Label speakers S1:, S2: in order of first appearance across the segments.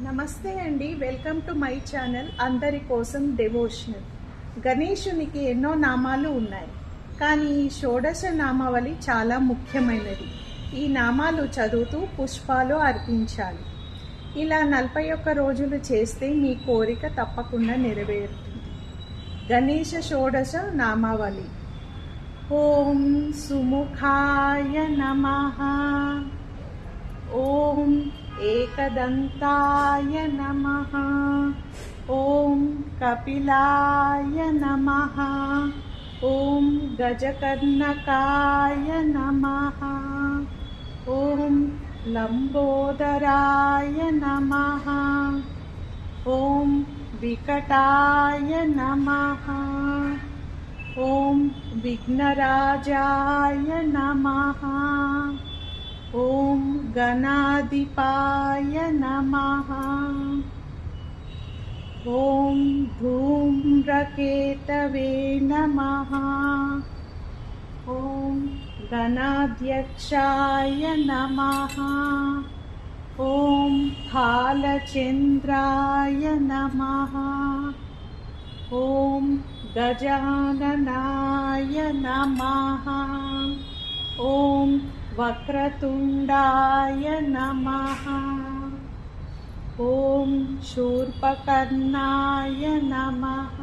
S1: నమస్తే అండి, welcome to my channel అందరి కోసం డెవోషనల్. గణేశునికి ఎన్నో నామాలు ఉన్నాయి, కానీ ఈ షోడశ నామావళి చాలా ముఖ్యమైనది. ఈ నామాలు చదువుతూ పుష్పాలు అర్పించాలి. ఇలా 41 రోజులు చేస్తే మీ కోరిక తప్పకుండా నెరవేరుతుంది. గణేశ షోడశ నామావళి. ఓం సుముఖాయ నమః, ఓం एकदन्ताय नमः, ॐ कपिलाय नमः, ॐ गजकर्णकाय नमः, ॐ लम्बोदराय नमः, ॐ विकटाय नमः, ॐ विघ्नराजाय नमः, ॐ गणाधिपाय नमः, ॐ धूम्रकेतवे नमः, ॐ गणाध्यक्षाय नमः, ॐ फालचन्द्राय नमः, ॐ गजाननाय नमः, ॐ वक्रतुण्डाय नमः, ॐ शूर्पकर्णाय नमः,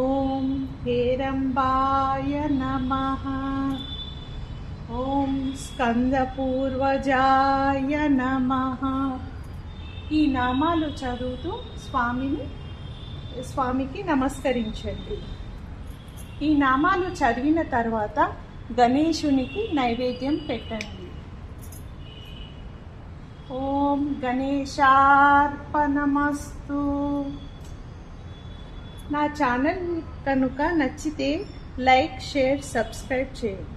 S1: ॐ हेरम्बाय नमः, ॐ स्कंदपूर्वजाय नमः. ఈ నామాలు చదువుతూ స్వామికి నమస్కరించండి. ఈ నామాలు చదివిన తర్వాత గణేశునికి నైవేద్యం పెట్టండి. ఓం గణేశార్పణమస్తు. నా ఛానల్ కనుక నచ్చితే లైక్, షేర్, సబ్స్క్రైబ్ చేయండి.